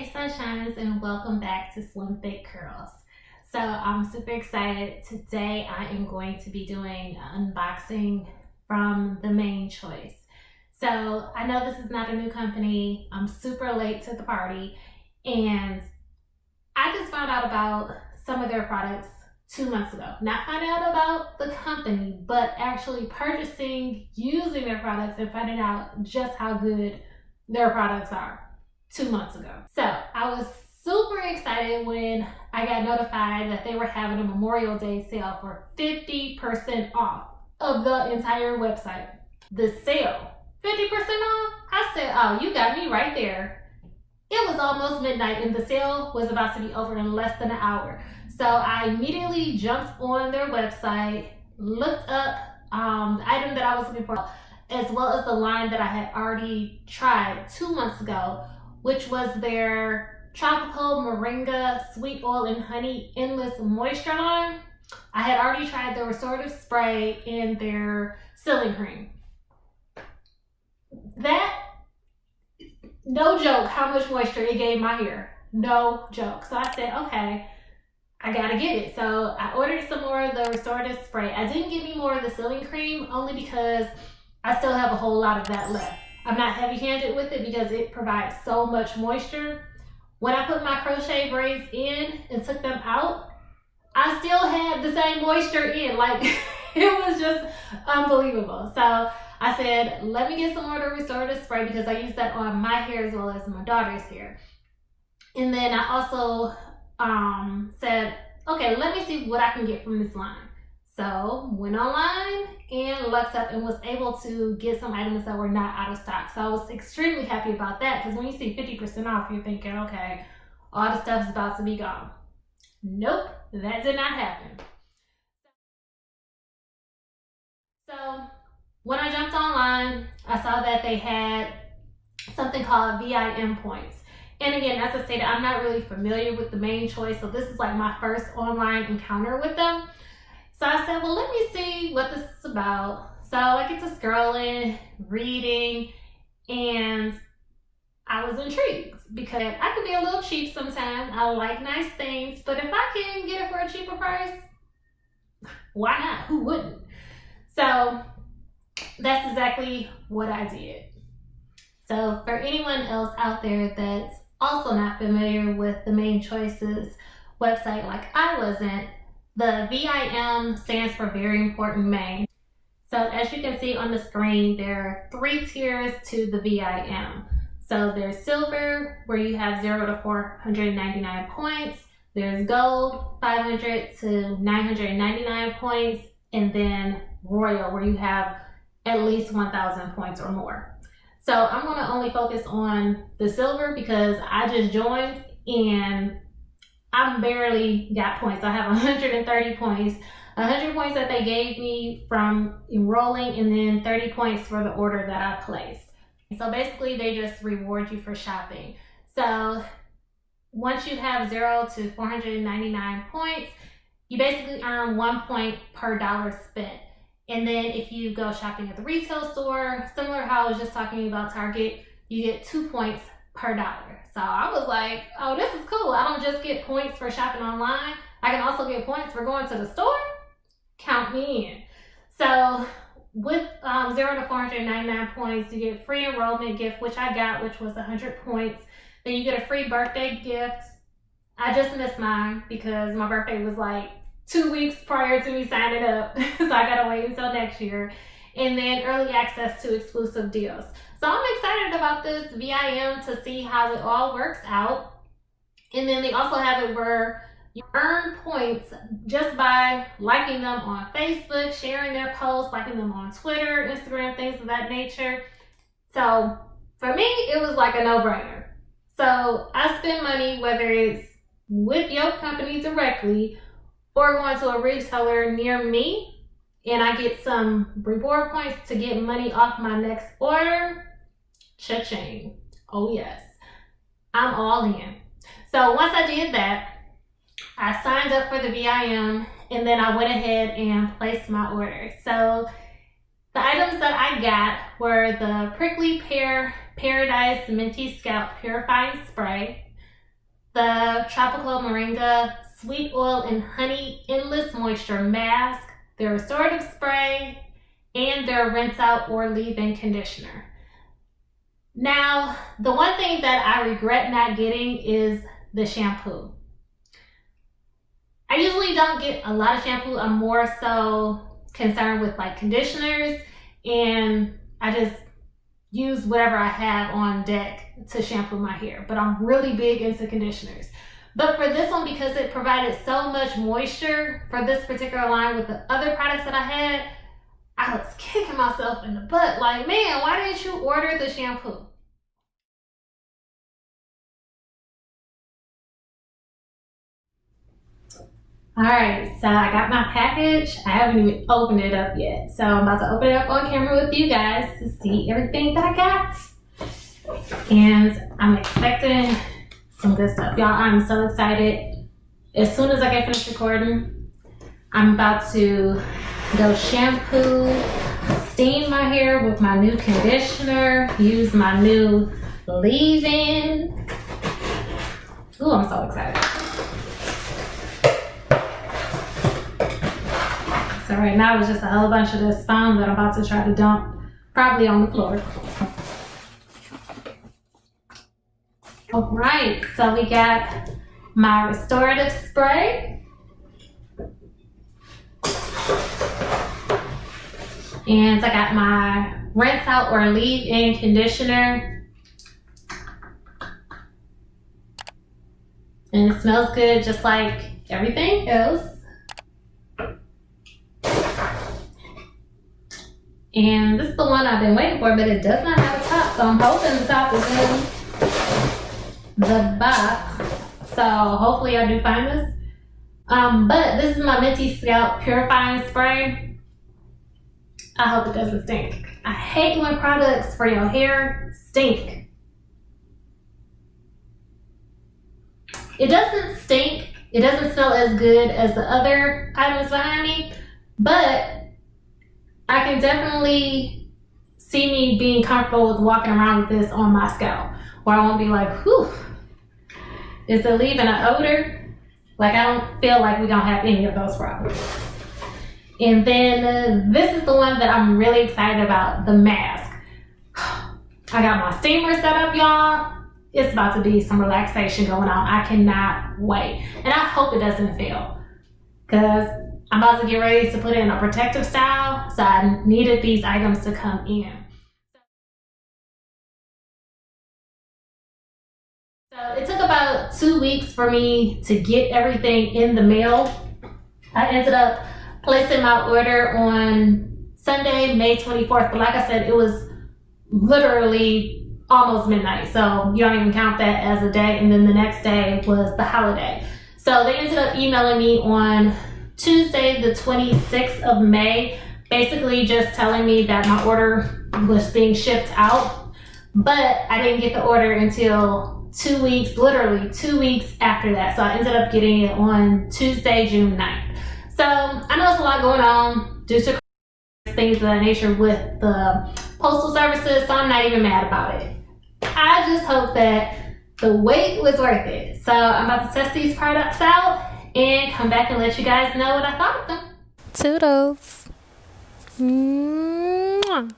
Hey Sunshines, and welcome back to Slimthick Curls. So I'm super excited. Today I am going to be doing an unboxing from the main choice. So I know this is not a new company. I'm super late to the party, and I just found out about some of their products 2 months ago. Not finding out about the company, but actually purchasing, using their products, and finding out just how good their products are 2 months ago. So I was super excited when I got notified that they were having a Memorial Day sale for 50% off of the entire website. The sale, 50% off? I said, oh, you got me right there. It was almost midnight and the sale was about to be over in less than an hour. So I immediately jumped on their website, looked up the item that I was looking for, as well as the line that I had already tried 2 months ago, which was their Tropical Moringa Sweet Oil and Honey Endless Moisture line. I had already tried their Restorative Spray and their Sealing Cream. That, no joke, how much moisture it gave my hair. No joke. So I said, okay, I gotta get it. So I ordered some more of the Restorative Spray. I didn't get any more of the Sealing Cream only because I still have a whole lot of that left. I'm not heavy-handed with it because it provides so much moisture. When I put my crochet braids in and took them out, I still had the same moisture in. Like, it was just unbelievable. So I said, let me get some more of the Restorative Spray because I use that on my hair as well as my daughter's hair. And then I also said, okay, let me see what I can get from this line. So went online and looked up and was able to get some items that were not out of stock. So I was extremely happy about that because when you see 50% off, you're thinking, okay, all the stuff's about to be gone. Nope, that did not happen. So when I jumped online, I saw that they had something called VIM points. And again, as I stated, I'm not really familiar with the main choice, so this is like my first online encounter with them. So I said, well, let me see what this is about. So I get to scrolling, reading, and I was intrigued because I could be a little cheap sometimes. I like nice things, but if I can get it for a cheaper price, why not? Who wouldn't? So that's exactly what I did. So for anyone else out there that's also not familiar with the Main Choices website like I wasn't, the VIM stands for Very Important Main. So as you can see on the screen, there are 3 tiers to the VIM. So there's Silver, where you have 0 to 499 points. There's Gold, 500 to 999 points. And then Royal, where you have at least 1,000 points or more. So I'm going to only focus on the Silver because I just joined and I barely got points. I have 130 points, 100 points that they gave me from enrolling, and then 30 points for the order that I placed. So basically they just reward you for shopping. So once you have 0 to 499 points, you basically earn 1 point per dollar spent. And then if you go shopping at the retail store, similar how I was just talking about Target, you get 2 points per dollar. So I was like, oh, this is cool. I don't just get points for shopping online. I can also get points for going to the store. Count me in. So with 0 to 499 points, you get free enrollment gift, which I got, which was 100 points. Then you get a free birthday gift. I just missed mine because my birthday was like 2 weeks prior to me signing up. So I gotta wait until next year. And then early access to exclusive deals. So I'm excited about this VIM to see how it all works out. And then they also have it where you earn points just by liking them on Facebook, sharing their posts, liking them on Twitter, Instagram, things of that nature. So for me, it was like a no-brainer. So I spend money, whether it's with your company directly or going to a retailer near me, and I get some reward points to get money off my next order. Cha-ching. Oh yes, I'm all in. So once I did that, I signed up for the VIM, and then I went ahead and placed my order. So the items that I got were the Prickly Pear Paradise Minty Scalp Purifying Spray, the Tropical Moringa Sweet Oil and Honey Endless Moisture Mask, their Restorative Spray, and their Rinse Out or Leave-In Conditioner. Now, the one thing that I regret not getting is the shampoo. I usually don't get a lot of shampoo. I'm more so concerned with like conditioners, and I just use whatever I have on deck to shampoo my hair. But I'm really big into conditioners. But for this one, because it provided so much moisture for this particular line with the other products that I had, I was kicking myself in the butt. Like, man, why didn't you order the shampoo? Alright, so I got my package. I haven't even opened it up yet. So I'm about to open it up on camera with you guys to see everything that I got. And I'm expecting some good stuff. Y'all, I'm so excited. As soon as I get finished recording, I'm about to go shampoo, steam my hair with my new conditioner, use my new leave-in. Ooh, I'm so excited. So right now it's just a whole bunch of this foam that I'm about to try to dump probably on the floor. All right, so we got my restorative spray. And I got my rinse out or leave-in conditioner. And it smells good just like everything else. And this is the one I've been waiting for, but it does not have a top, so I'm hoping the top is in the box. So hopefully I do find this. But this is my Minty Scalp Purifying Spray. I hope it doesn't stink. I hate when products for your hair stink. It doesn't stink. It doesn't smell as good as the other items behind me, but I can definitely see me being comfortable with walking around with this on my scalp, where I won't be like, whew, is it leaving an odor? Like, I don't feel like we don't have any of those problems. And then this is the one that I'm really excited about, the mask. I got my steamer set up, y'all. It's about to be some relaxation going on. I cannot wait. And I hope it doesn't fail, because I'm about to get ready to put it in a protective style, so I needed these items to come in. So it took about 2 weeks for me to get everything in the mail. I ended up placing my order on Sunday, May 24th, but like I said, it was literally almost midnight, so you don't even count that as a day, and then the next day was the holiday. So they ended up emailing me on Tuesday, the 26th of May, basically just telling me that my order was being shipped out, but I didn't get the order until 2 weeks, literally 2 weeks after that. So I ended up getting it on Tuesday, June 9th. So I know it's a lot going on due to things of that nature with the postal services, so I'm not even mad about it. I just hope that the wait was worth it. So I'm about to test these products out and come back and let you guys know what I thought of them. Toodles. Mwah.